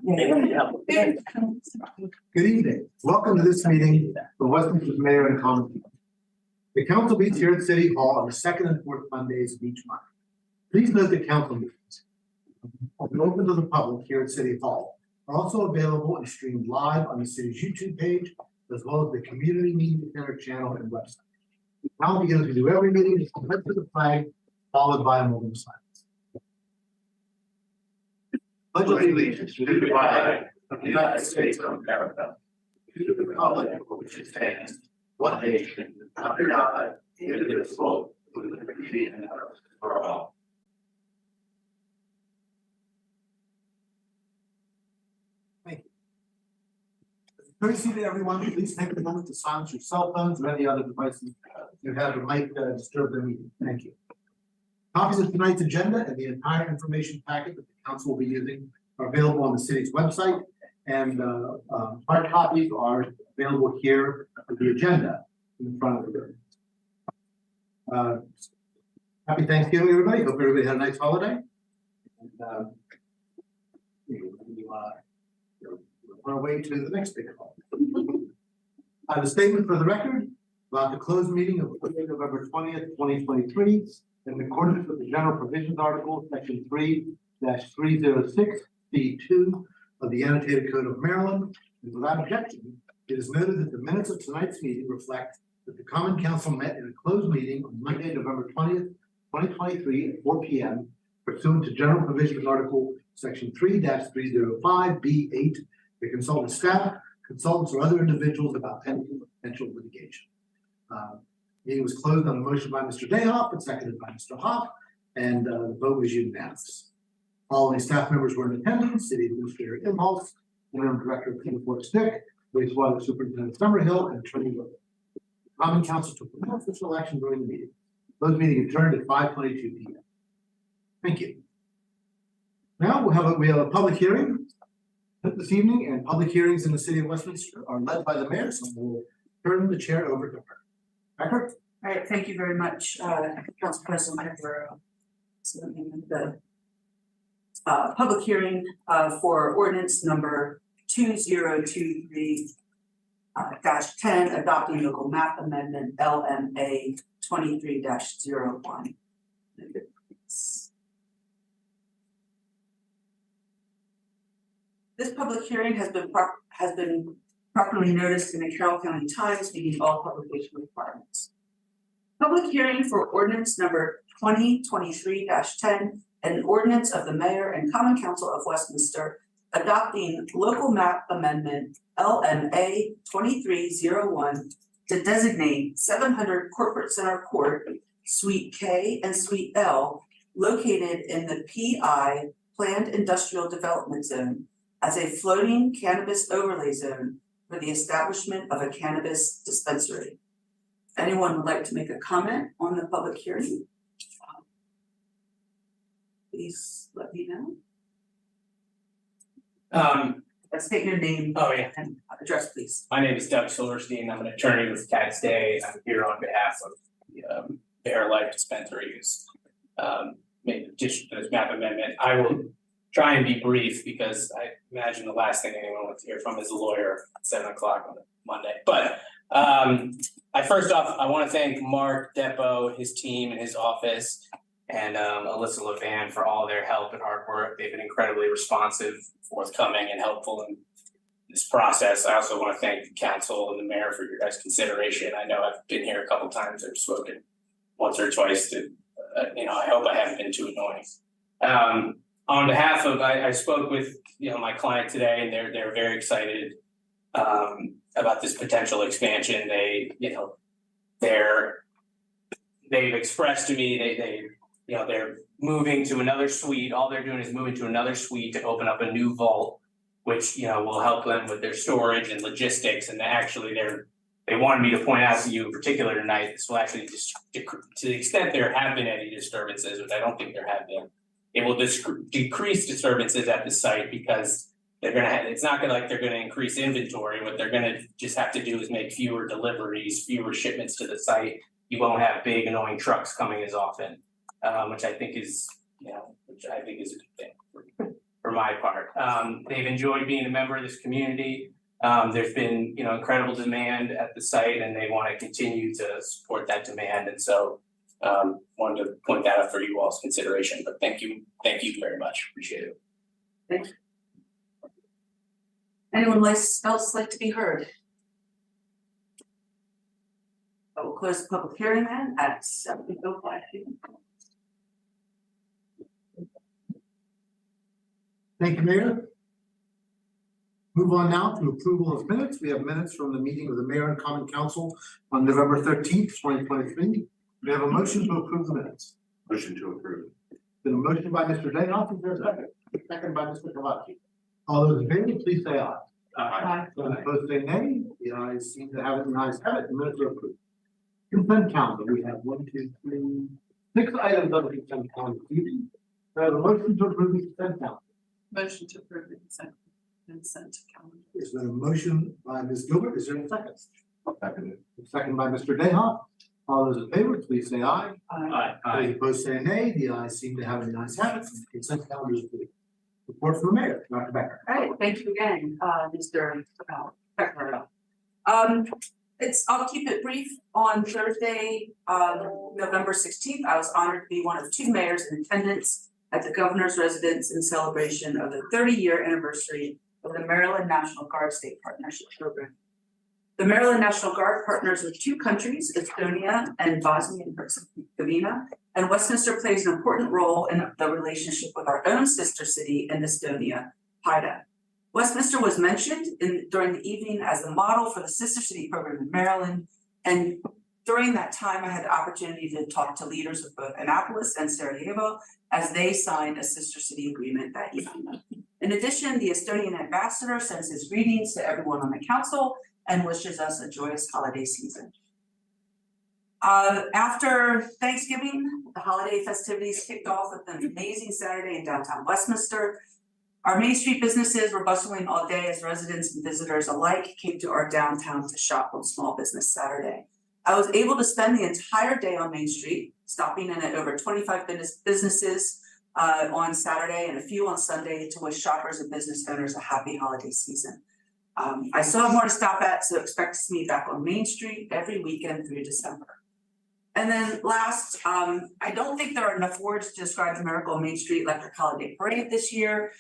Good evening. Welcome to this meeting of Westminster's Mayor and Common People. The council meets here at City Hall on the second and fourth Mondays of each month. Please note that council meetings open to the public here at City Hall are also available and streamed live on the city's YouTube page, as well as the Community Media Center channel and website. Now begins to do every meeting is to lift to the flag, followed by a moment of silence. Pledge allegiance to the flag of the United States of America, to the republic for which it stands, one nation, under God, indivisible, with liberty and justice for all. Thank you. Courtesy to everyone, please take a moment to silence your cell phones or any other devices you have that might disturb the meeting. Thank you. Copies of tonight's agenda and the entire information packet that the council will be using are available on the city's website, and hard copies are available here with the agenda in front of the room. Happy Thanksgiving, everybody. Hope everybody had a nice holiday. And on our way to the next big holiday. I have a statement for the record about the closed meeting of November 20th, 2023. In accordance with the General Provisions Article, Section 3-306, C2 of the Annotated Code of Maryland, and without objection, it is noted that the minutes of tonight's meeting reflect that the Common Council met in a closed meeting on Monday, November 20th, 2023 at 4 p.m. pursuant to General Provisions Article Section 3-305 B8 to consult with staff, consultants, or other individuals about potential litigation. Meeting was closed on a motion by Mr. Dayhoff and seconded by Mr. Hoff, and the vote was unanimous. Following staff members were in attendance: City Administrator Imholz, Interim Director Peter Ford-Stick, Wastewater Superintendent Summerhill, and Attorney Williams. Common Council took no official action during the meeting. Closed meeting adjourned at 5:22 p.m. Thank you. Now we have a public hearing this evening, and public hearings in the city of Westminster are led by the mayor, so we'll turn the chair over to her. Becker? All right, thank you very much, Council President, for the public hearing for ordinance number 2023-10, adopting local map amendment LMA 23-01. This public hearing has been properly noticed in the Carroll County Times, meeting all publication requirements. Public hearing for ordinance number 2023-10, an ordinance of the Mayor and Common Council of Westminster adopting local map amendment LMA 2301 to designate 700 Corporate Center Court, Suite K and Suite L, located in the PI Planned Industrial Development Zone, as a floating cannabis overlay zone for the establishment of a cannabis dispensary. If anyone would like to make a comment on the public hearing, please let me know. State your name. Oh, yeah. And address, please. My name is Doug Silverstein. I'm an attorney with Cat's Day. I'm here on behalf of the Bear Life Dispensary who's made this map amendment. I will try and be brief because I imagine the last thing anyone wants to hear from is a lawyer at 7 o'clock on a Monday. But first off, I want to thank Mark Depo, his team, and his office, and Alyssa Levan for all their help and hard work. They've been incredibly responsive, forthcoming, and helpful in this process. I also want to thank the council and the mayor for your guys' consideration. I know I've been here a couple times. I've spoken once or twice to, I hope I haven't been too annoying. On behalf of, I spoke with my client today, and they're very excited about this potential expansion. They've expressed to me they're moving to another suite. All they're doing is moving to another suite to open up a new vault, which will help them with their storage and logistics. And actually, they wanted me to point out to you in particular tonight. This will actually just, to the extent there have been any disturbances, which I don't think there have been. It will decrease disturbances at the site because it's not like they're gonna increase inventory. What they're gonna just have to do is make fewer deliveries, fewer shipments to the site. You won't have big annoying trucks coming as often, which I think is a good thing for for my part. They've enjoyed being a member of this community. There's been, incredible demand at the site, and they want to continue to support that demand. And so, wanted to point that out for you all's consideration. But thank you very much. Appreciate it. Thank you. Anyone else like to be heard? I will close the public hearing then at 7:05 p.m. Thank you, Mayor. Move on now to approval of minutes. We have minutes from the meeting of the Mayor and Common Council on November 13th, 2023. We have a motion to approve the minutes. Motion to approve. Been a motion by Mr. Dayhoff, is there a second? Second by Mr. Kavati. All those in favor, please say aye. Aye. Those opposed say nay. The ayes seem to have it, and the ayes have it. The minutes are approved. Consent calendar, we have 6 items on the consent calendar. We have a motion to approve the consent calendar. Motion to approve the consent calendar. Is there a motion by Ms. Gilbert? Is there a second? Second. Second by Mr. Dayhoff. All those in favor, please say aye. Those opposed say nay. The ayes seem to have it, and the ayes have it. The consent calendar is approved. Report from the mayor, Dr. Becker. All right, thank you again, Mr. Becker. I'll keep it brief. On Thursday, November 16th, I was honored to be one of 2 mayors in attendance at the governor's residence in celebration of the 30-year anniversary of the Maryland National Guard State Partnership Program. The Maryland National Guard partners with 2 countries, Estonia and Bosnia and Herzegovina, and Westminster plays an important role in the relationship with our own sister city in Estonia, Haida. Westminster was mentioned during the evening as the model for the sister city program in Maryland, and during that time I had the opportunity to talk to leaders of both Annapolis and Sarajevo as they signed a sister city agreement that evening. In addition, the Estonian ambassador sends his greetings to everyone on the council and wishes us a joyous holiday season. After Thanksgiving, the holiday festivities kicked off with an amazing Saturday in downtown Westminster. Our Main Street businesses were bustling all day as residents and visitors alike came to our downtown to shop on Small Business Saturday. I was able to spend the entire day on Main Street, stopping in at over 25 businesses on Saturday and a few on Sunday to wish shoppers and business owners a happy holiday season. I still have more to stop at, so expect to see me back on Main Street every weekend through December. And then last, I don't think there are enough words to describe the Miracle on Main Street Electric Holiday Parade this year.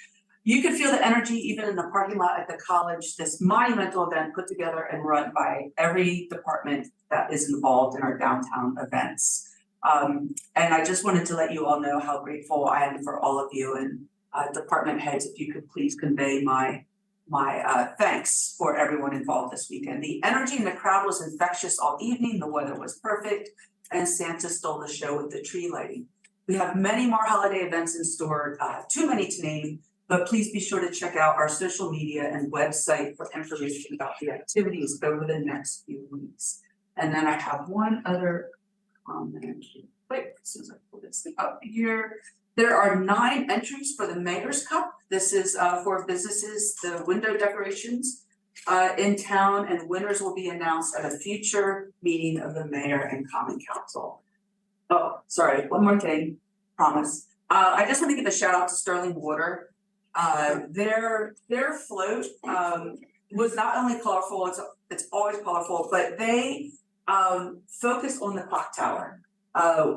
You could feel the energy even in the parking lot at the college, this monumental event put together and run by every department that is involved in our downtown events. And I just wanted to let you all know how grateful I am for all of you, and department heads, if you could please convey my thanks for everyone involved this weekend. The energy in the crowd was infectious all evening, the weather was perfect, and Santa stole the show with the tree lighting. We have many more holiday events in store, too many to name, but please be sure to check out our social media and website for information about the activities over the next few weeks. And then I have one other comment. Wait, as soon as I pull this thing up here. There are 9 entries for the Mayor's Cup. This is for businesses, the window decorations in town, and winners will be announced at a future meeting of the Mayor and Common Council. Oh, sorry, one more thing, promise. I just want to give a shout out to Sterling Water. Their float was not only colorful, it's always colorful, but they focused on the clock tower.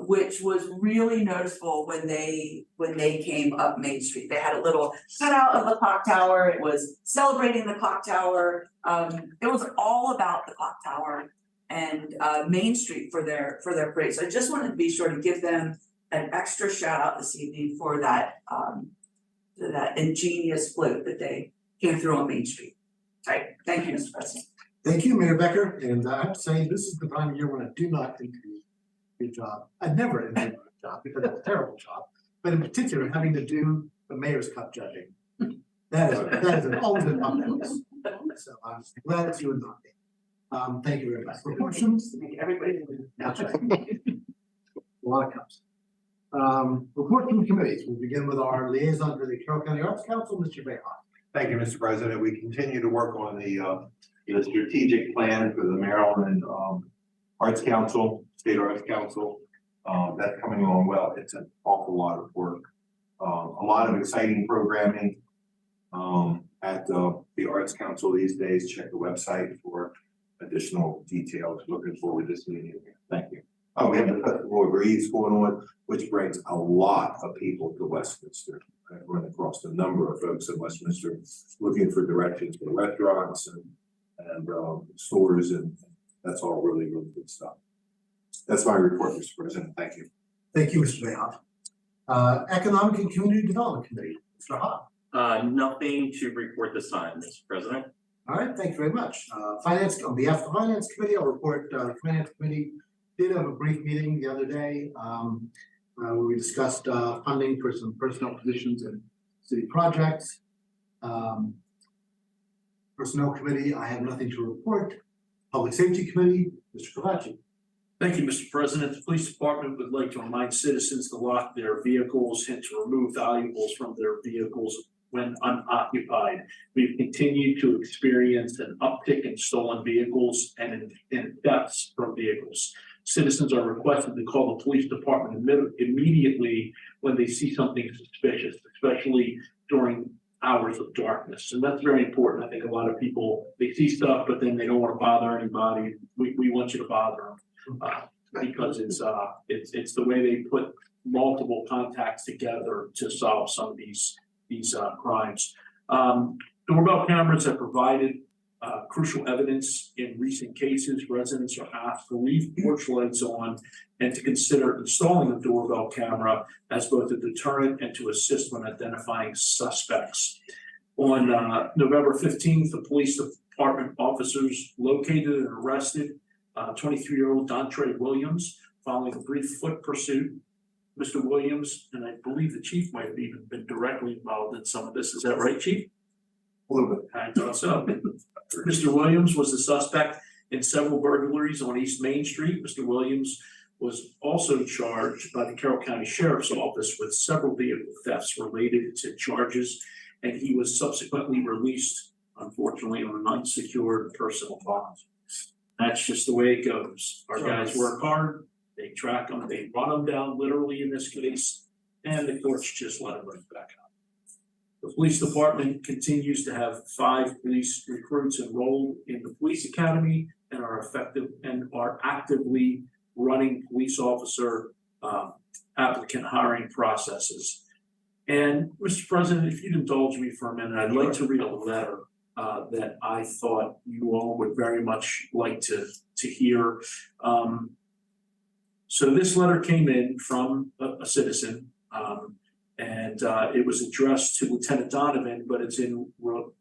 Which was really noticeable when they came up Main Street. They had a little cutout of the clock tower. It was celebrating the clock tower. It was all about the clock tower and Main Street for their parade. So I just wanted to be sure to give them an extra shout out this evening for that ingenious float that they came through on Main Street. All right, thank you, Mr. President. Thank you, Mayor Becker. And I have to say, this is the time of year when I do not think good job. I've never enjoyed my job because it's a terrible job, but in particular, having to do the Mayor's Cup judging. That is always a tough list. So I'm glad it's you and not me. Thank you very much. Reports. Everybody. That's right. A lot of cups. Reports from committees. We'll begin with our liaison to the Carroll County Arts Council, Mr. Bayhoff. Thank you, Mr. President. We continue to work on the strategic plan for the Maryland Arts Council, State Arts Council. That's coming along well. It's an awful lot of work. a lot of exciting programming at the Arts Council these days. Check the website for additional details. Looking forward to seeing you. Thank you. Oh, we have the Festival of Reeds going on, which brings a lot of people to Westminster. I run across a number of folks in Westminster looking for directions for restaurants and stores, and that's all really, really good stuff. That's my report, Mr. President. Thank you. Thank you, Mr. Mayhoff. Economic and Community Development Committee, Mr. Hawk. Nothing to report this time, Mr. President. All right, thank you very much. Finance, on behalf of the Finance Committee, I'll report, the Finance Committee did have a brief meeting the other day, where we discussed, funding for some personnel positions and city projects. Personnel Committee, I have nothing to report. Public Safety Committee, Mr. Kavachi. Thank you, Mr. President. The Police Department would like to remind citizens to lock their vehicles and to remove valuables from their vehicles when unoccupied. We've continued to experience an uptick in stolen vehicles and in thefts from vehicles. Citizens are requested to call the police department immediately when they see something suspicious, especially during hours of darkness. And that's very important. I think a lot of people, they see stuff, but then they don't want to bother anybody. We want you to bother them. Because it's the way they put multiple contacts together to solve some of these crimes. Doorbell cameras have provided crucial evidence in recent cases. Residents are asked to leave porch lights on and to consider installing a doorbell camera as both a deterrent and to assist when identifying suspects. On November 15th, the police department officers located and arrested 23-year-old Dontre Williams following a brief foot pursuit. Mr. Williams, and I believe the chief might have even been directly involved in some of this. Is that right, Chief? A little bit. I thought so. Mr. Williams was the suspect in several burglaries on East Main Street. Mr. Williams was also charged by the Carroll County Sheriff's Office with several vehicle thefts related to charges, and he was subsequently released, unfortunately, on an unsecured personal bond. That's just the way it goes. Our guys work hard, they track them, they run them down literally in this case, and the courts just let them right back out. The police department continues to have 5 police recruits enrolled in the police academy and are actively running police officer applicant hiring processes. And Mr. President, if you'd indulge me for a minute, I'd like to read a letter that I thought you all would very much like to hear. So this letter came in from a citizen, and it was addressed to Lieutenant Donovan, but it's in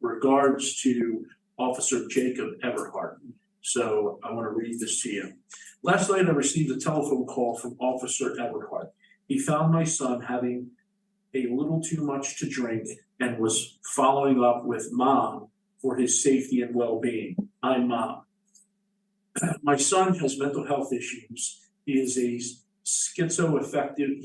regards to Officer Jacob Everhart. So I want to read this to you. Last night I received a telephone call from Officer Everhart. He found my son having a little too much to drink and was following up with Mom for his safety and well-being. I'm Mom. My son has mental health issues. He has a schizoaffective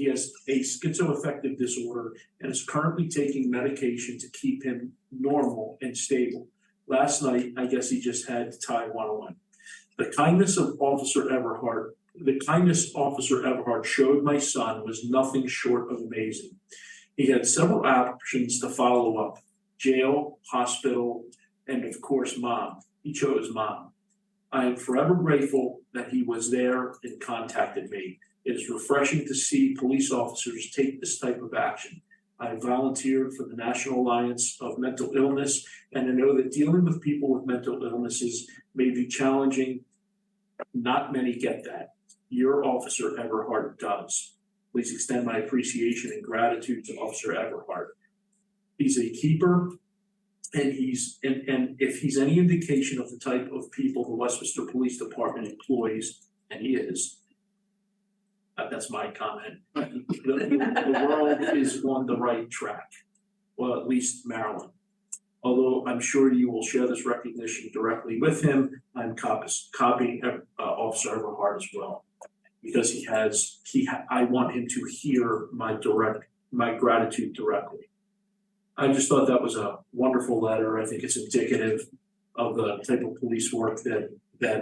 disorder and is currently taking medication to keep him normal and stable. Last night, I guess he just had to tie one on. The kindness Officer Everhart showed my son was nothing short of amazing. He had several options to follow up: jail, hospital, and of course, Mom. He chose Mom. I am forever grateful that he was there and contacted me. It is refreshing to see police officers take this type of action. I volunteered for the National Alliance of Mental Illness, and I know that dealing with people with mental illnesses may be challenging. Not many get that. Your Officer Everhart does. Please extend my appreciation and gratitude to Officer Everhart. He's a keeper, and if he's any indication of the type of people the Westminster Police Department employs, and he is, that's my comment. The world is on the right track. Well, at least Maryland. Although I'm sure you will share this recognition directly with him, I'm copying Officer Everhart as well, because I want him to hear my gratitude directly. I just thought that was a wonderful letter. I think it's indicative of the type of police work that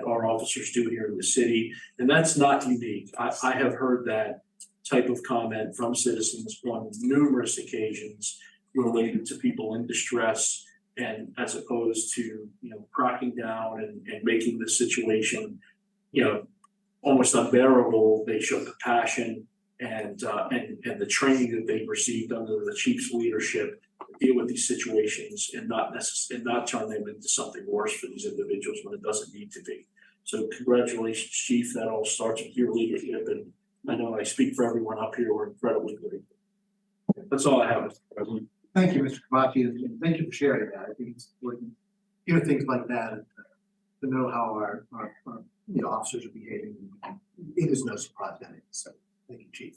our officers do here in the city. And that's not unique. I have heard that type of comment from citizens on numerous occasions related to people in distress, and as opposed to, cracking down and making the situation, almost unbearable. They showed compassion and the training that they received under the chief's leadership to deal with these situations and not turn them into something worse for these individuals when it doesn't need to be. So congratulations, Chief. That all starts with your leadership, and I know I speak for everyone up here. We're incredibly grateful. That's all I have, Mr. President. Thank you, Mr. Kamachi, and thank you for sharing that. I think it's important to hear things like that and to know how our officers are behaving. It is no surprise to anyone, so thank you, Chief.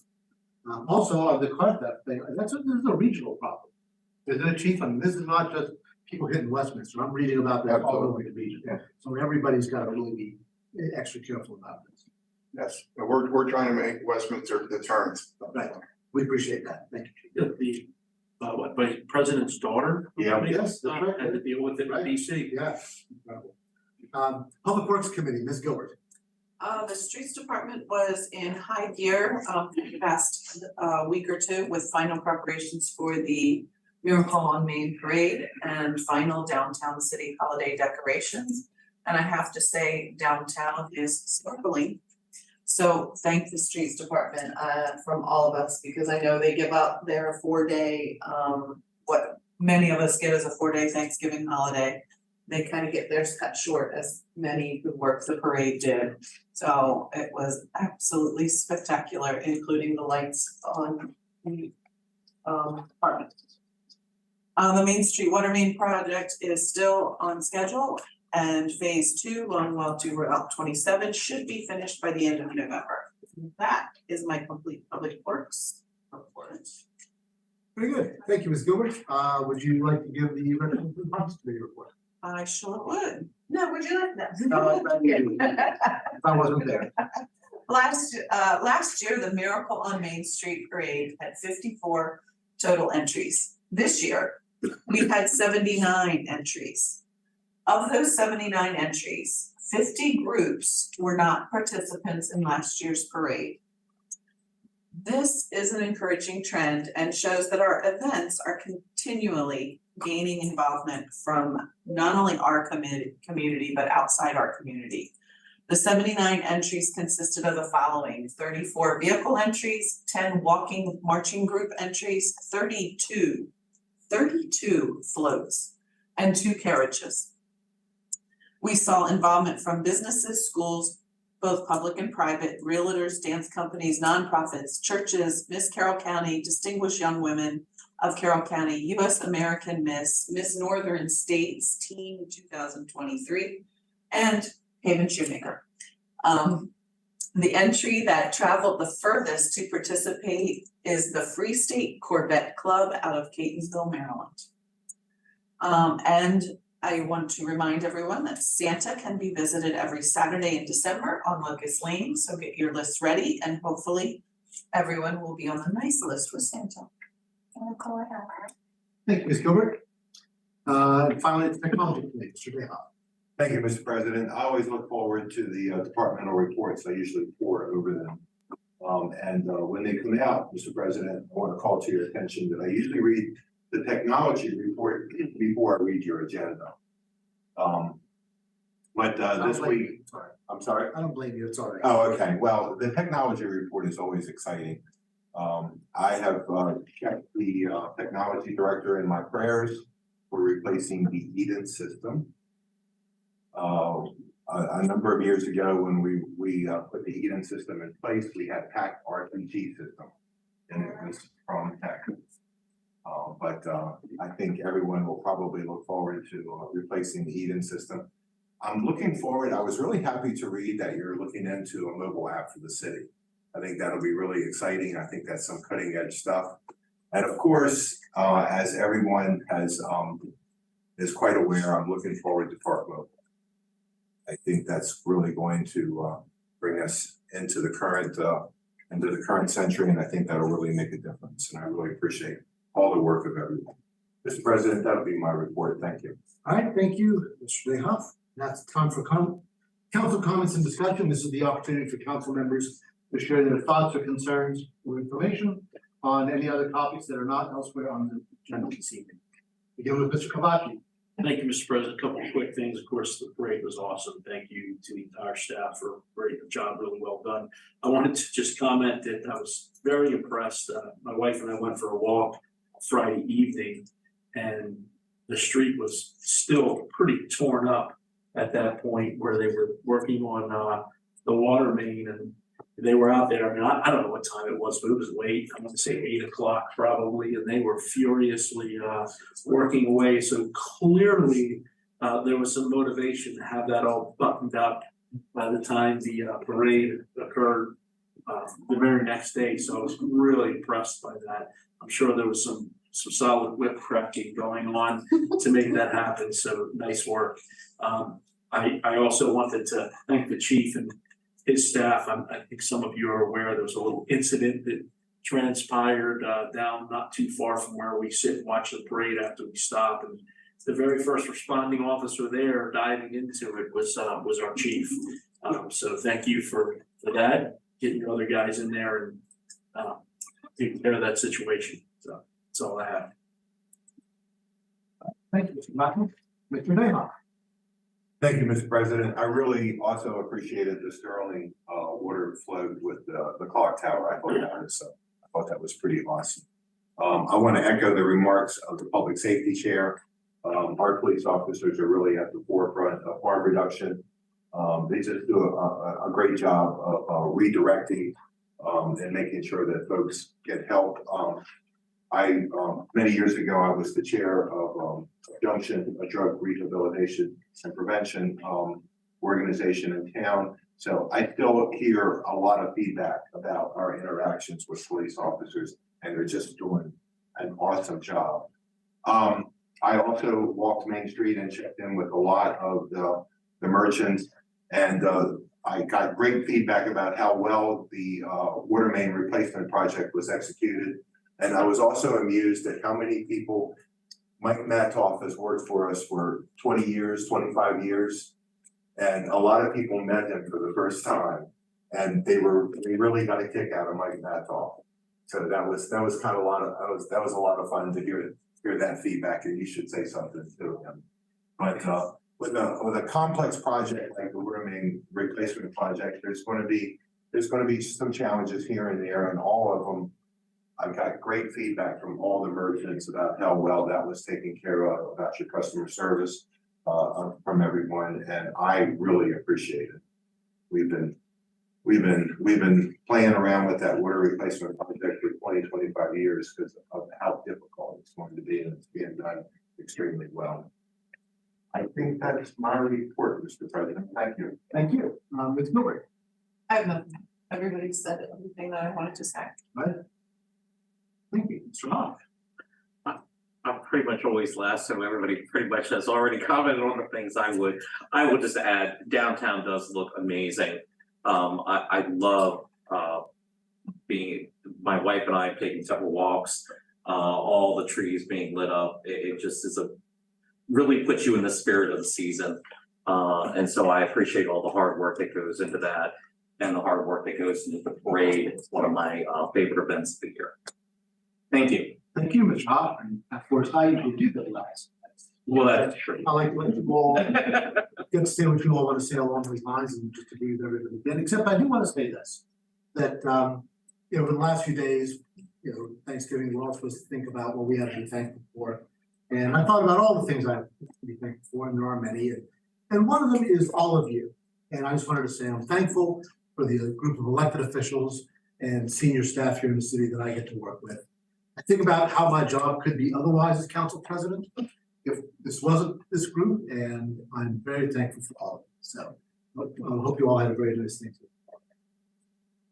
Also, the car theft thing, this is a regional problem. Isn't it, Chief? I mean, this is not just people hitting Westminster. I'm reading about that all over the region. Yeah. So everybody's got to really be extra careful about this. Yes, we're trying to make Westminster deterrent. Right. We appreciate that. Thank you, Chief. By President's daughter? Yeah. Yes, that's right. Had to deal with it in Right. DC. Yeah. Public Works Committee, Ms. Gilbert. The streets department was in high gear, for the past, week or two with final preparations for the Miracle on Main Parade and final downtown city holiday decorations. And I have to say, downtown is sparkling. So thank the streets department, from all of us, because I know they give up their 4-day, what many of us get as a 4-day Thanksgiving holiday. They kind of get theirs cut short, as many who work the parade did. So it was absolutely spectacular, including the lights on the apartment. The Main Street Water Main project is still on schedule, and phase 2, Longwell to Route 27, should be finished by the end of November. That is my complete public works report. Very good. Thank you, Ms. Gilbert. Would you like to give the Veterans Response Committee report? I sure would. No, would you like that? No, if I wasn't there. Last year, the Miracle on Main Street Parade had 54 total entries. This year, we had 79 entries. Of those 79 entries, 50 groups were not participants in last year's parade. This is an encouraging trend and shows that our events are continually gaining involvement from not only our community, but outside our community. The 79 entries consisted of the following: 34 vehicle entries, 10 walking marching group entries, 32 floats, and 2 carriages. We saw involvement from businesses, schools, both public and private, realtors, dance companies, nonprofits, churches, Miss Carroll County, Distinguished Young Women of Carroll County, U.S. American Miss Northern States Team 2023, and Haven Shoemaker. The entry that traveled the furthest to participate is the Free State Corvette Club out of Catonsville, Maryland. And I want to remind everyone that Santa can be visited every Saturday in December on Locust Lane, so get your lists ready, and hopefully everyone will be on the nice list with Santa. Thank you, Ms. Gilbert. And finally, the Technology Committee, Mr. Dayhoff. Thank you, Mr. President. I always look forward to the departmental reports. I usually pore over them. When they come out, Mr. President, I want to call to your attention that I usually read the technology report before I read your agenda. This week, Sorry, I'm sorry. I don't blame you. It's all right. Oh, okay. Well, the technology report is always exciting. I have kept the technology director in my prayers for replacing the Eden system. A number of years ago, when we put the Eden system in place, we had PAC RPG system, and it was from Tech. I think everyone will probably look forward to replacing the Eden system. I'm looking forward. I was really happy to read that you're looking into a mobile app for the city. I think that'll be really exciting. I think that's some cutting edge stuff. And of course, as everyone is quite aware, I'm looking forward to Park Mobile. I think that's really going to bring us into the current century, and I think that'll really make a difference. And I really appreciate all the work of everyone. Mr. President, that'll be my report. Thank you. All right, thank you, Mr. Dayhoff. That's time for council comments and discussion. This is the opportunity for council members to share their thoughts or concerns or information on any other topics that are not elsewhere on the agenda this evening. Begin with Mr. Kavaki. Thank you, Mr. President. A couple of quick things. Of course, the parade was awesome. Thank you to the entire staff for a great job, really well done. I wanted to just comment that I was very impressed. My wife and I went for a walk Friday evening, and the street was still pretty torn up at that point where they were working on the water main, and they were out there. I mean, I don't know what time it was, but it was late. I'm gonna say 8 o'clock probably, and they were furiously working away. So clearly, there was some motivation to have that all buttoned up by the time the parade occurred the very next day. So I was really impressed by that. I'm sure there was some solid whip cracking going on to make that happen. So nice work. I also wanted to thank the chief and his staff. I think some of you are aware there was a little incident that transpired down not too far from where we sit and watch the parade after we stop. And the very first responding officer there diving into it was our chief. So thank you for that, getting your other guys in there and taking care of that situation. So that's all I have. Thank you, Mr. Kavaki. Mr. Nahar. Thank you, Mr. President. I really also appreciated the sterling water flow with the clock tower. I thought that was pretty awesome. I want to echo the remarks of the public safety chair. Our police officers are really at the forefront of harm reduction. They just do a great job of redirecting and making sure that folks get help. Many years ago, I was the chair of Junction, a drug rehabilitation and prevention organization in town. So I still hear a lot of feedback about our interactions with police officers, and they're just doing an awesome job. I also walked Main Street and checked in with a lot of the merchants, and I got great feedback about how well the water main replacement project was executed. And I was also amused at how many people Mike Matoff has worked for us for 20 years, 25 years. And a lot of people met him for the first time, and they really got a kick out of Mike Matoff. So that was kind of a lot of fun to hear that feedback, and you should say something to him. But with a complex project like the water main replacement project, there's going to be some challenges here and there, and all of them. I've got great feedback from all the merchants about how well that was taken care of, about your customer service from everyone, and I really appreciate it. We've been playing around with that water replacement project for 25 years because of how difficult it's going to be, and it's being done extremely well. I think that's my report, Mr. President. Thank you. Thank you. Ms. Miller. I have nothing. Everybody said everything that I wanted to say. Right. Thank you, Mr. Hawk. I'm pretty much always last, so everybody pretty much has already commented on the things I would just add, downtown does look amazing. I love my wife and I have taken several walks, all the trees being lit up. It just is really puts you in the spirit of the season. And so I appreciate all the hard work that goes into that, and the hard work that goes into the parade. It's one of my favorite events of the year. Thank you. Thank you, Mr. Hawk. And of course, I usually do that last. Well, that's true. I like to let you all get to say what you all want to say along these lines, and just agree with everybody again, except I do want to say this, that, over the last few days, Thanksgiving, we're all supposed to think about what we have to be thankful for. And I thought about all the things I have to be thankful for, and there are many. And one of them is all of you. And I just wanted to say I'm thankful for the group of elected officials and senior staff here in the city that I get to work with. I think about how my job could be otherwise as council president if this wasn't this group, and I'm very thankful for all of it. So I hope you all had a very nice Thanksgiving.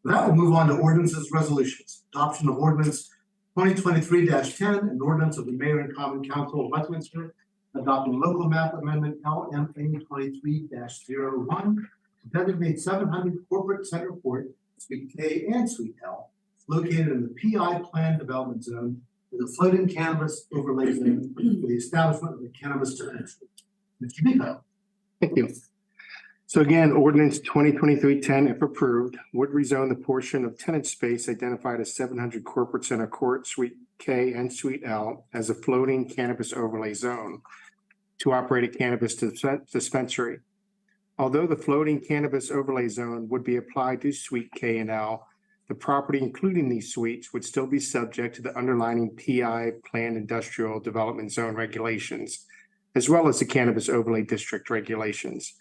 With that, we'll move on to ordinances, resolutions. Adoption of ordinance 2023-10, an ordinance of the mayor and common council of Westminster adopting local map amendment LMA 23-01 to designate 700 Corporate Center Court, Suite K and Suite L, located in the PI Plan Development Zone with a floating cannabis overlay zone for the establishment of the cannabis dispensary. Mr. Nico. Thank you. So again, ordinance 2023-10, if approved, would rezone the portion of tenant space identified as 700 Corporate Center Court, Suite K and Suite L as a floating cannabis overlay zone to operate a cannabis dispensary. Although the floating cannabis overlay zone would be applied to Suite K and L, the property, including these suites, would still be subject to the underlying PI Planned Industrial Development Zone regulations, as well as the Cannabis Overlay District regulations.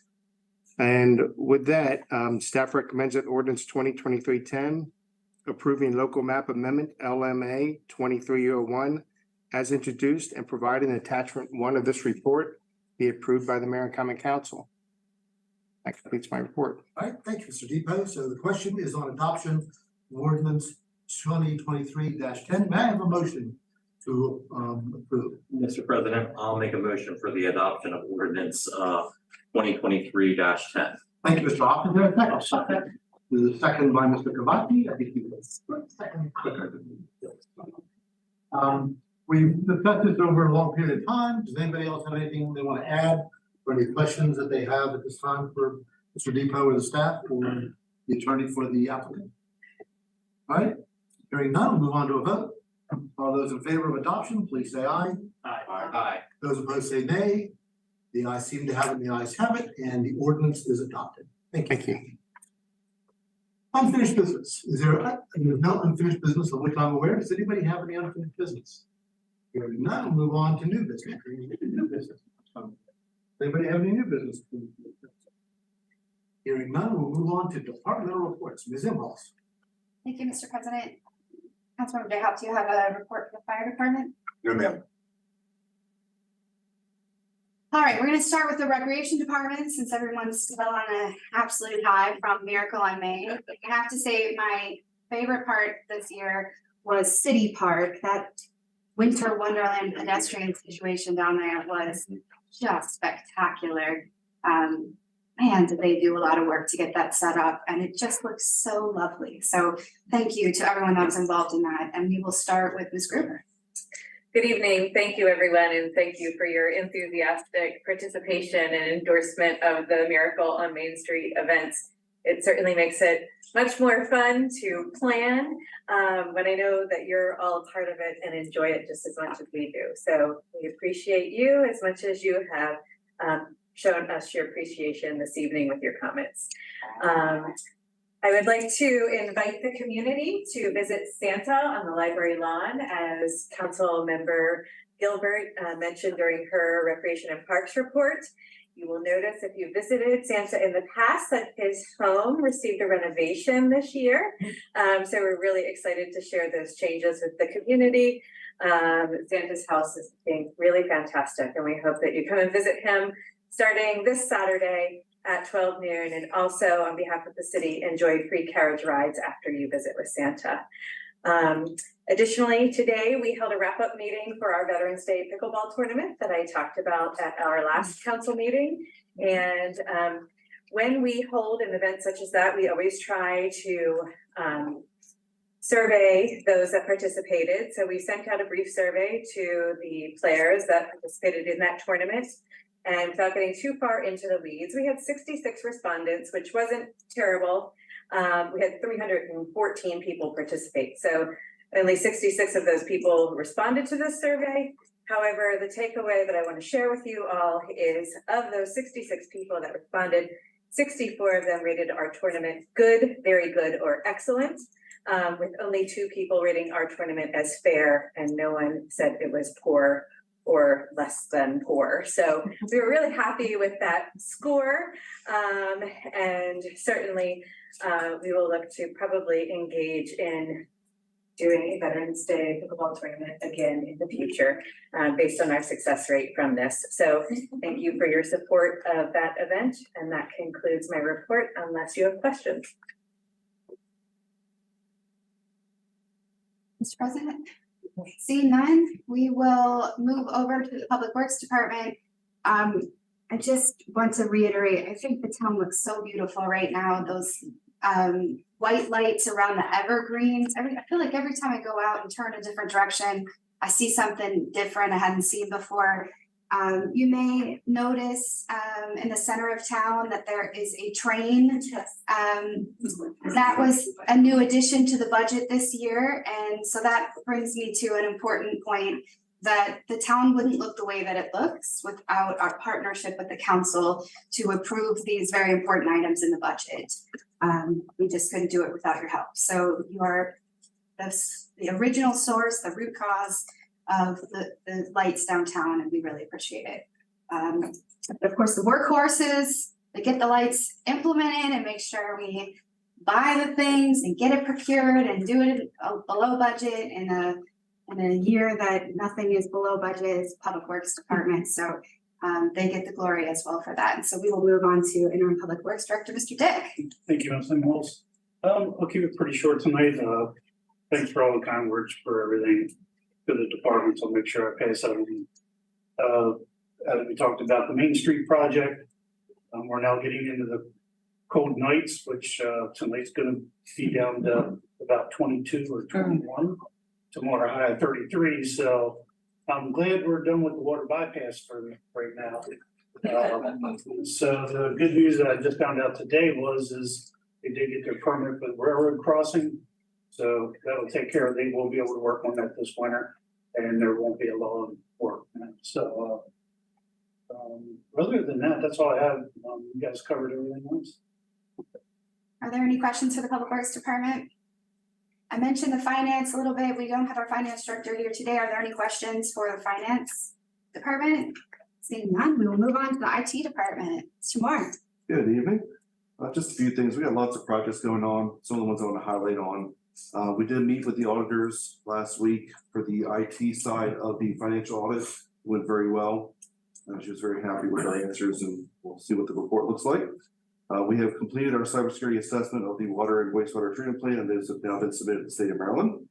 And with that, staff recommends that ordinance 2023-10, approving local map amendment LMA 2301 as introduced and providing attachment 1 of this report be approved by the Mayor and Common Council. That completes my report. All right, thank you, Mr. Depot. So the question is on adoption of ordinance 2023-10. May I have a motion to approve? Mr. President, I'll make a motion for the adoption of ordinance 2023-10. Thank you, Mr. Hoffman. Is there a second? There's a second by Mr. Kavati. I think you can second quicker than me. We've discussed this over a long period of time. Does anybody else have anything they want to add or any questions that they have at this time for Mr. Depot or the staff or the attorney for the applicant? All right, hearing none, we'll move on to a vote. All those in favor of adoption, please say aye. Aye. Those opposed say nay. The ayes seem to have it, and the ayes have it, and the ordinance is adopted. Thank you. Thank you. Unfinished business. Is there, there's no unfinished business of which I'm aware. Does anybody have any unfinished business? Hearing none, we'll move on to new business. New business. Anybody have any new business? Hearing none, we'll move on to departmental reports. Ms. Imhoff. Thank you, Mr. President. Councilmember Day, do you have a report for the fire department? No, ma'am. All right, we're gonna start with the recreation department since everyone's still on an absolute high from Miracle on Main. I have to say my favorite part this year was City Park. That winter wonderland pedestrian situation down there was just spectacular. Man, did they do a lot of work to get that set up, and it just looks so lovely. So thank you to everyone that was involved in that, and we will start with Ms. Gruber. Good evening. Thank you, everyone, and thank you for your enthusiastic participation and endorsement of the Miracle on Main Street events. It certainly makes it much more fun to plan when I know that you're all a part of it and enjoy it just as much as we do. So we appreciate you as much as you have shown us your appreciation this evening with your comments. I would like to invite the community to visit Santa on the library lawn, as Council Member Gilbert mentioned during her Recreation and Parks report. You will notice if you visited Santa in the past that his home received a renovation this year. So we're really excited to share those changes with the community. Santa's house is being really fantastic, and we hope that you come and visit him starting this Saturday at 12 noon, and also on behalf of the city, enjoy free carriage rides after you visit with Santa. Additionally, today we held a wrap-up meeting for our Veterans Day pickleball tournament that I talked about at our last council meeting. And when we hold an event such as that, we always try to survey those that participated. So we sent out a brief survey to the players that participated in that tournament. And without getting too far into the weeds, we had 66 respondents, which wasn't terrible. We had 314 people participate. So only 66 of those people responded to this survey. However, the takeaway that I want to share with you all is of those 66 people that responded, 64 of them rated our tournament good, very good, or excellent, with only 2 people rating our tournament as fair, and no one said it was poor or less than poor. So we were really happy with that score. And certainly we will look to probably engage in doing a Veterans Day pickleball tournament again in the future based on our success rate from this. So thank you for your support of that event. And that concludes my report unless you have questions. Mr. President? Seeing none, we will move over to the Public Works Department. I just want to reiterate, I think the town looks so beautiful right now. Those white lights around the evergreens. I feel like every time I go out and turn a different direction, I see something different I hadn't seen before. You may notice in the center of town that there is a train. That was a new addition to the budget this year, and so that brings me to an important point that the town wouldn't look the way that it looks without our partnership with the council to approve these very important items in the budget. We just couldn't do it without your help. So you are the original source, the root cause of the lights downtown, and we really appreciate it. But of course, the workhorses, they get the lights implemented and make sure we buy the things and get it procured and do it below budget in a year that nothing is below budget is Public Works Department. So they get the glory as well for that. And so we will move on to Interim Public Works Director, Mr. Dick. Thank you, Ms. Mills. I'll keep it pretty short tonight. Thanks for all the kind words for everything to the departments. I'll make sure I pass everything. As we talked about the Main Street project, we're now getting into the cold nights, which tonight's gonna be down to about 22 or 21. Tomorrow high of 33, so I'm glad we're done with the water bypass for right now. So the good news that I just found out today is they did get their permit for the railroad crossing. So that'll take care of, they will be able to work on that this winter and there won't be a lot of work. So other than that, that's all I have. You guys covered everything else. Are there any questions for the Public Works Department? I mentioned the finance a little bit. We don't have our finance director here today. Are there any questions for the finance department? Seeing none, we will move on to the IT department. Mr. Moore. Good evening. Just a few things. We got lots of projects going on. Some of the ones I want to highlight on. We did meet with the auditors last week for the IT side of the financial audit. It went very well. She was very happy with our answers, and we'll see what the report looks like. We have completed our cybersecurity assessment of the water and wastewater treatment plant, and those have now been submitted to the state of Maryland.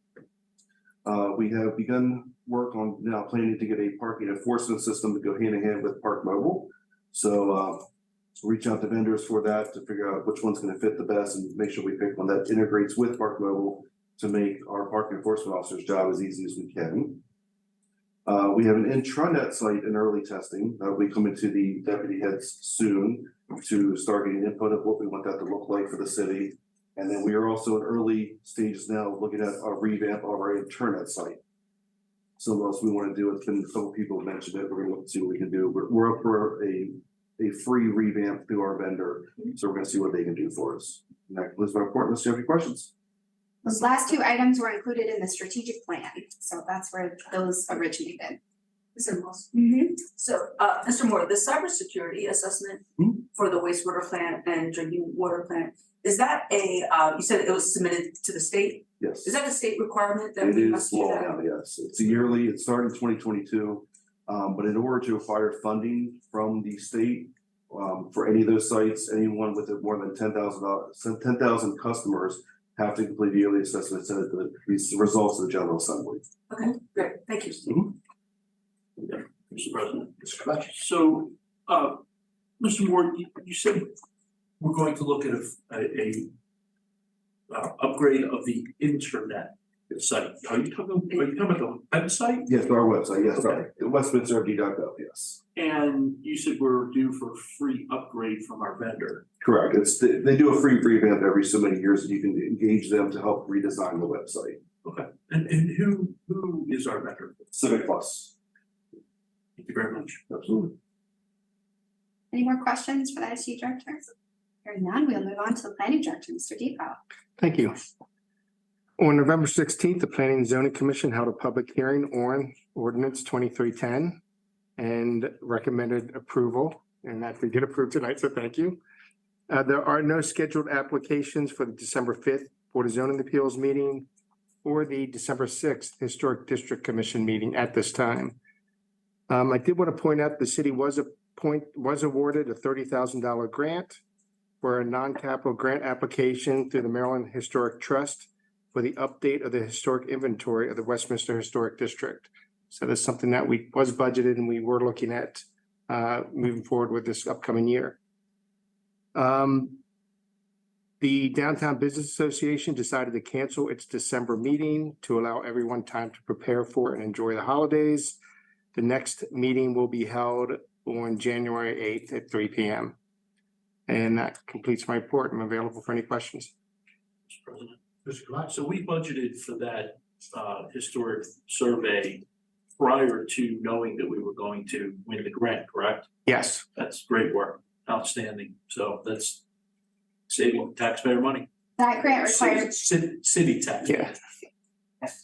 We have begun work on now planning to get a parking enforcement system to go hand in hand with Park Mobile. So reach out to vendors for that to figure out which one's going to fit the best and make sure we pick one that integrates with Park Mobile to make our parking enforcement officer's job as easy as we can. We have an intranet site in early testing that will be coming to the deputy heads soon to start getting input of what we want that to look like for the city. And then we are also in early stages now looking at a revamp of our intranet site. Something else we want to do, it's been, some people have mentioned it, we're going to look and see what we can do. We're up for a free revamp through our vendor, so we're going to see what they can do for us. And that concludes my report. Unless you have any questions. Those last two items were included in the strategic plan, so that's where those originated. Mr. Mills. Mm-hmm. So, Mr. Moore, the cybersecurity assessment for the wastewater plant and drinking water plant, is that a, you said it was submitted to the state? Yes. Is that a state requirement that It we is must do law that? now, yes. It's a yearly, it started in 2022. But in order to acquire funding from the state, for any of those sites, anyone with more than 10,000 customers have to complete a yearly assessment and send the results to the General Assembly. Okay, great, thank you. Mr. President. So, Mr. Moore, you said we're going to look at a upgrade of the internet site. Are you talking about the website? Yes, our website, yes, Okay. sorry. WestminsterMD.gov, yes. And you said we're due for a free upgrade from our vendor. Correct. They do a free revamp every so many years, and you can engage them to help redesign the website. Okay. And who is our vendor? Civic Plus. Thank you very much. Absolutely. Any more questions for the IT director? Hearing none, we'll move on to the planning director, Mr. Depot. Thank you. On November 16th, the Planning and Zoning Commission held a public hearing on ordinance 2310 and recommended approval, and that they did approve tonight, so thank you. There are no scheduled applications for the December 5th Board of Zoning Appeals meeting or the December 6th Historic District Commission meeting at this time. I did want to point out the city was awarded a $30,000 grant for a non-capital grant application through the Maryland Historic Trust for the update of the historic inventory of the Westminster Historic District. So that's something that was budgeted and we were looking at moving forward with this upcoming year. The Downtown Business Association decided to cancel its December meeting to allow everyone time to prepare for and enjoy the holidays. The next meeting will be held on January 8th at 3 p.m. And that completes my report. I'm available for any questions. Mr. President. So we budgeted for that historic survey prior to knowing that we were going to win the grant, correct? Yes. That's great work, outstanding. So that's saving taxpayer money. That grant required, City tax. Yeah.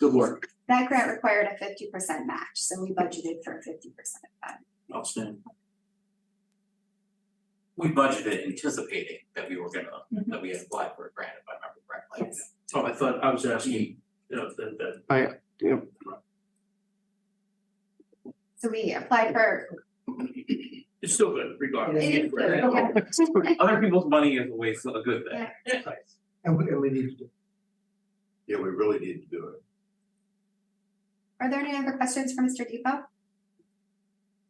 Good work, that grant required a 50% match, so we budgeted for 50% of that. outstanding. We budgeted anticipating that we were gonna, that we had applied for a grant, if I remember correctly. Oh, I thought I was asking, that. So we applied for. It's still good regardless. It is good, yeah. Other people's money is always a good thing. Yeah. And we need to. Yeah, we really need to do it. Are there any other questions for Mr. Depot?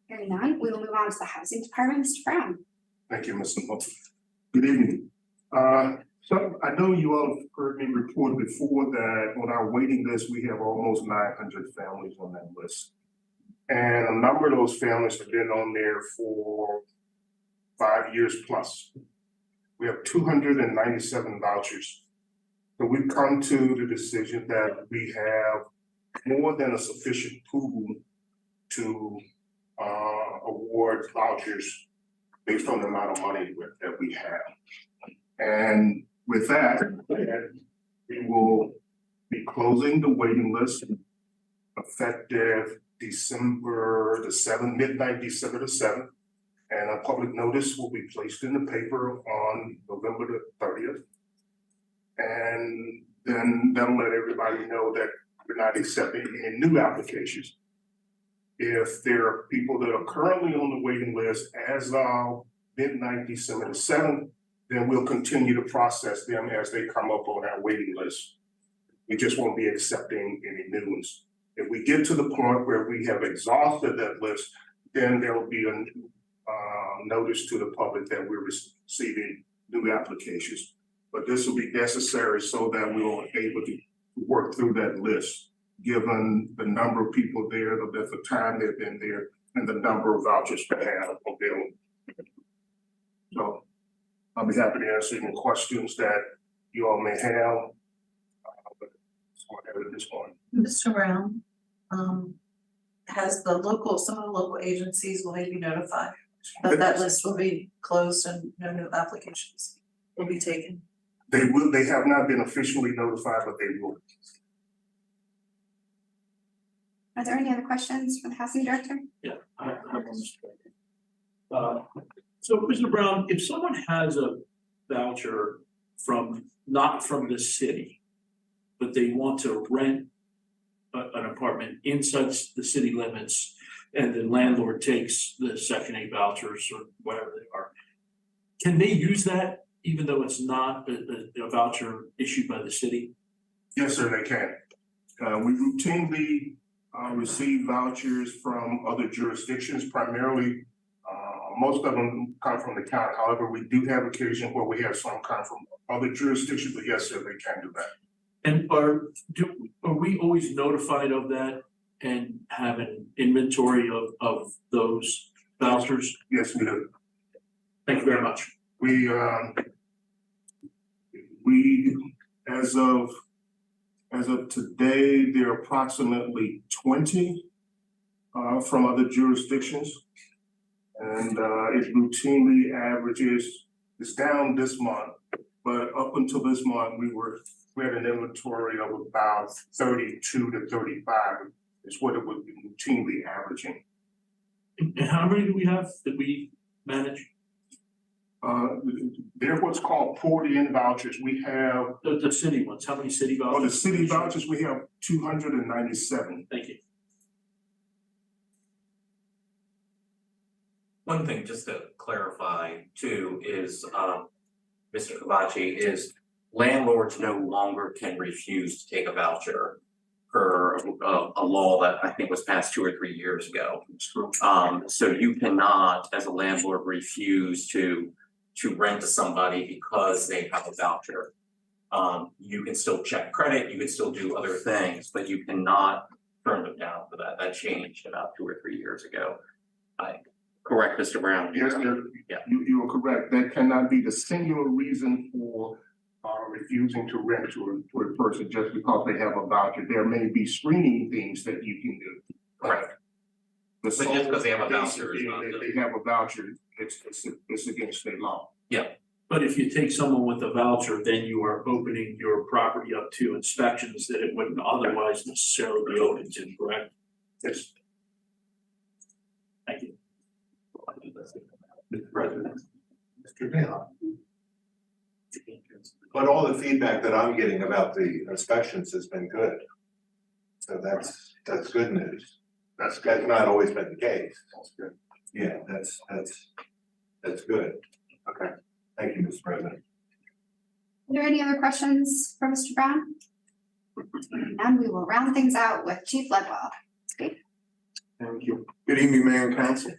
Hearing none, we will move on to the housing department, Mr. Brown. Thank you, Mr. Moore. Good evening. So I know you all have heard me report before that on our waiting list, we have almost 900 families on that list. And a number of those families have been on there for 5 years plus. We have 297 vouchers. So we've come to the decision that we have more than a sufficient pool to award vouchers based on the amount of money that we have. And with that, we will be closing the waiting list effective December the 7th, midnight December the 7th. And a public notice will be placed in the paper on November the 30th. And then that'll let everybody know that we're not accepting any new applications. If there are people that are currently on the waiting list as of midnight December the 7th, then we'll continue to process them as they come up on our waiting list. We just won't be accepting any new ones. If we get to the point where we have exhausted that list, then there will be a notice to the public that we're receiving new applications. But this will be necessary so that we will be able to work through that list, given the number of people there, the time they've been there, and the number of vouchers we have available. So I'll be happy to answer any questions that you all may have. But that's what I have at this point. Mr. Brown, has some of the local agencies, will they be notified that list will be closed and no new applications will be taken? They have not been officially notified, but they will. Are there any other questions for the housing director? Yeah, I have one, Mr. President. So Mr. Brown, if someone has a voucher not from the city, but they want to rent an apartment inside the city limits, and the landlord takes the Section 8 vouchers or whatever they are, can they use that even though it's not a voucher issued by the city? Yes, sir, they can. We routinely receive vouchers from other jurisdictions, primarily. Most of them come from the county. However, we do have occasion where we have some come from other jurisdictions, but yes, sir, they can do that. And are we always notified of that and have an inventory of those vouchers? Yes, we do. Thank you very much. We as of today, there are approximately 20 from other jurisdictions. And it routinely averages, it's down this month, but up until this month, we had an inventory of about 32 to 35 is what it would be routinely averaging. And how many do we have that we manage? They're what's called poured-in vouchers. We have The city ones, how many city vouchers? on the city vouchers, we have 297. Thank you. One thing just to clarify too is, Mr. Kavachi, is landlords no longer can refuse to take a voucher per a law that I think was passed 2 or 3 years ago. So you cannot, as a landlord, refuse to rent to somebody because they have a voucher. You can still check credit, you can still do other things, but you cannot turned them down for that. That changed about 2 or 3 years ago. Correct, Mr. Brown? Yes, sir. Yeah. You are correct. That cannot be the singular reason for refusing to rent to a person just because they have a voucher. There may be screening things that you can do. Correct. The But just because they have a voucher is not If they have a voucher, it's against state law. But if you take someone with a voucher, then you are opening your property up to inspections that it wouldn't otherwise necessarily be open to, correct? Yes. Thank you. Mr. President. Mr. Taylor. But all the feedback that I'm getting about the inspections has been good. So that's good news. That's not always been the case. That's good. Yeah, that's good. Okay, thank you, Mr. President. Are there any other questions for Mr. Brown? And we will round things out with Chief Ledwell. Thank you. Good evening, Mayor and Council.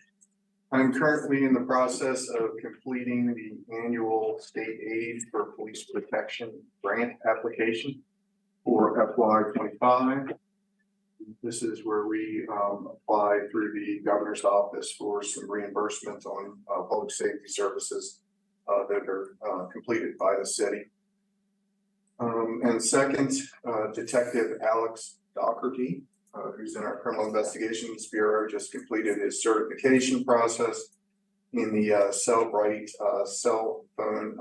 I'm currently in the process of completing the annual state aid for police protection grant application for FY 25. This is where we apply through the governor's office for some reimbursement on public safety services that are completed by the city. And second, Detective Alex Doherty, who's in our Criminal Investigations Bureau, just completed his certification process in the Cellbrite cell phone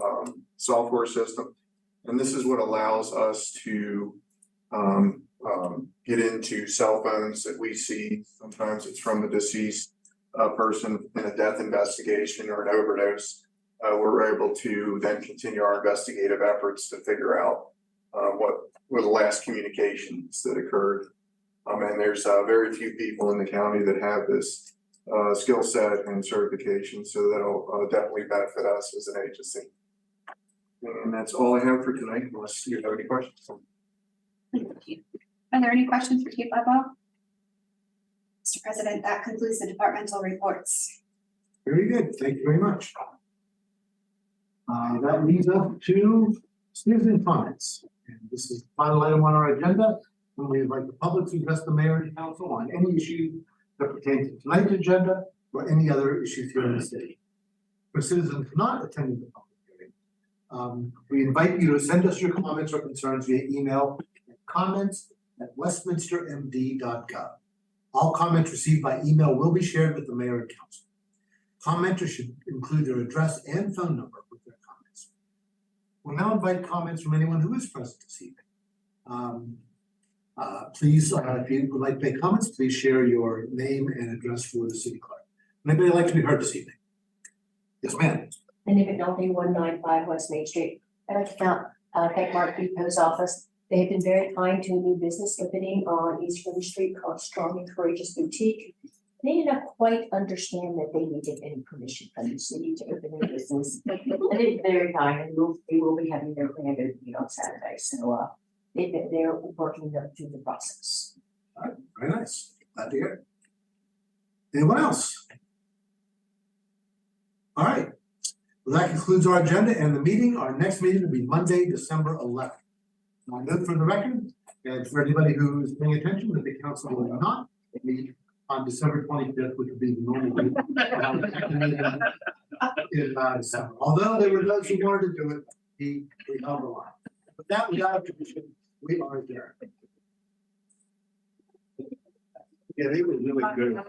software system. And this is what allows us to get into cell phones that we see. Sometimes it's from the deceased person in a death investigation or an overdose. We're able to then continue our investigative efforts to figure out what were the last communications that occurred. And there's very few people in the county that have this skill set and certification, so that'll definitely benefit us as an agency. And that's all I have for tonight, unless you have any questions. Are there any questions for Chief Ledwell? Mr. President, that concludes the departmental reports. Very good, thank you very much. That leads us to citizen comments. And this is the final item on our agenda, when we invite the public to address the mayor and council on any issue that pertains to tonight's agenda or any other issues here in the city. For citizens not attending the public hearing, we invite you to send us your comments or concerns via email at comments@westminstermd.gov. All comments received by email will be shared with the mayor and council. Commenters should include their address and phone number with their comments. We'll now invite comments from anyone who is present this evening. Please, if you would like to make comments, please share your name and address for the city clerk. Anybody like to be heard this evening? Yes, ma'am. Cindy McNulty, 195 West Main Street. I'd like to thank Mark Depot's office. They have been very kind to a new business opening on East River Street called Strong and Courageous Boutique. They did not quite understand that they needed any permission from the city to open their business. And they're very kind, and they will be having their grand opening on Saturday. So they're working them through the process. All right, very nice. Glad to hear it. Anyone else? All right. Well, that concludes our agenda and the meeting. Our next meeting will be Monday, December 11th. I note for the record, and for anybody who is paying attention, that the council will not meet on December 25th, which would be the normal meeting in December. Although there were those who wanted to do it, we held the line. But that was our tradition. We are there. Yeah, they were really good.